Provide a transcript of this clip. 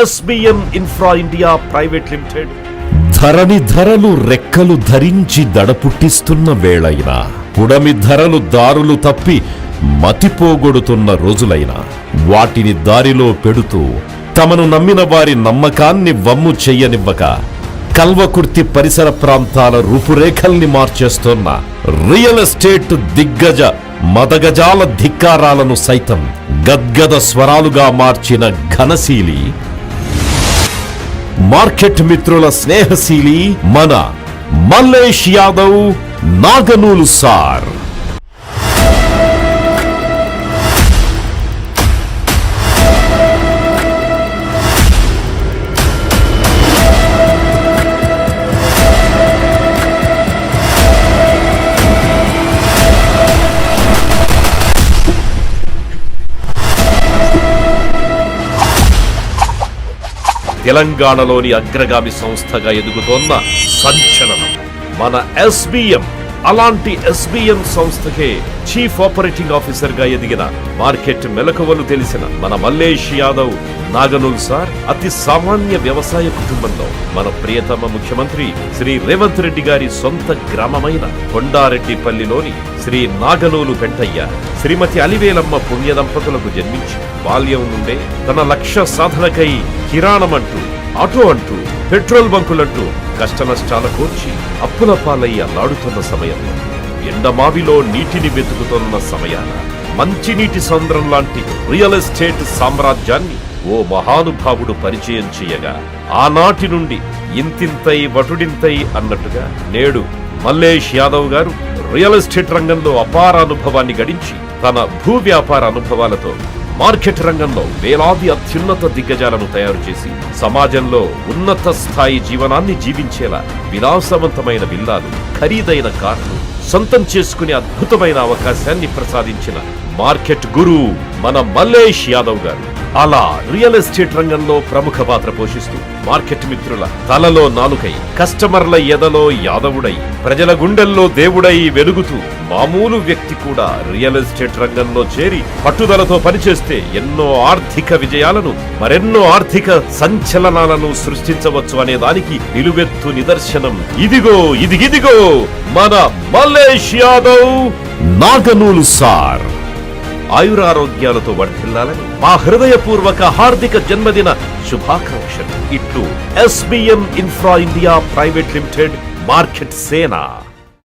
SBM infra India private limited. ధరణి ధరలు రెక్కలు ధరించి దడపుట్టిస్తున్న వేళైనా, పుడమి ధరలు దారులు తప్పి మతిపోగొడుతున్న రోజులైనా, వాటిని దారిలో పెడుతూ తమను నమ్మిన వారి నమ్మకాన్ని వమ్ము చెయ్యనివ్వక కల్వకుర్తి పరిసర ప్రాంతాల రూపురేఖల్ని మార్చేస్తున్న రియల్ ఎస్టేట్ దిగ్గజ మదగజాల ధిక్కారాలను సైతం గద్గద స్వరాలుగా మార్చిన ఘనశీలి, మార్కెట్ మిత్రుల స్నేహశీలి మన మల్లేష్ యాదవ్ నాగనూలు సార్. తెలంగాణలోని అగ్రగామి సంస్థగా ఎదుగుతోన్న సంచలనం మన SBM. అలాంటి SBM సంస్థకే చీఫ్ ఆపరేటింగ్ ఆఫీసర్ గా ఎదిగిన, మార్కెట్ మెలకువలు తెలిసిన మన మల్లేష్ యాదవ్ నాగనూల్ సార్ అతి సామాన్య వ్యవసాయ కుటుంబంలో మన ప్రియతమ ముఖ్యమంత్రి శ్రీ రేవంత్ రెడ్డి గారి సొంత గ్రామమైన కొండారెడ్డిపల్లిలోని శ్రీ నాగనూలు పెంటయ్య శ్రీమతి అలివేలమ్మ పుణ్య దంపతులకు జన్మించి బాల్యం నుండే తన లక్ష్య సాధనకై కిరాణమంటూ, ఆటో అంటూ, పెట్రోల్ బంకులంటూ కష్టనష్టాల కోర్చి అప్పుల పాలై అల్లాడుతున్న సమయంలో, ఎండమావిలో నీటిని వెతుకుతున్న సమయాన మంచినీటి సంద్రం లాంటి రియల్ ఎస్టేట్ సామ్రాజ్యాన్ని ఓ మహానుభావుడు పరిచయం చేయగా, ఆనాటి నుండి ఇంతింతై వటుడింతై అన్నట్టుగా నేడు మల్లేష్ యాదవ్ గారు రియల్ ఎస్టేట్ రంగంలో అపార అనుభవాన్ని గడించి తన భూ వ్యాపార అనుభవాలతో మార్కెట్ రంగంలో వేలాది అత్యున్నత దిగ్గజాలను తయారు చేసి సమాజంలో ఉన్నత స్థాయి జీవనాన్ని జీవించేలా విలాసవంతమైన విల్లాలు, ఖరీదైన కార్లు సొంతం చేసుకునే అద్భుతమైన అవకాశాన్ని ప్రసాదించిన మార్కెట్ గురువు మన మల్లేష్ యాదవ్ గారు. అలా రియల్ ఎస్టేట్ రంగంలో ప్రముఖ పాత్ర పోషిస్తూ మార్కెట్ మిత్రుల తలలో నాలుకై, కస్టమర్ల ఎదలో యాదవుడై, ప్రజల గుండెల్లో దేవుడై వెలుగుతూ మామూలు వ్యక్తి కూడా రియల్ ఎస్టేట్ రంగంలో చేరి పట్టుదలతో పనిచేస్తే ఎన్నో ఆర్థిక విజయాలను, మరెన్నో ఆర్థిక సంచలనాలను సృష్టించవచ్చు అనే దానికి నిలువెత్తు నిదర్శనం ఇదిగో మన మల్లేష్ యాదవ్ నాగనూలు సార్. ఆయురారోగ్యాలతో వర్ధిల్లాలని మా హృదయపూర్వక హార్దిక జన్మదిన శుభాకాంక్షలు. ఇట్లు SBM infra India private limited, market సేన.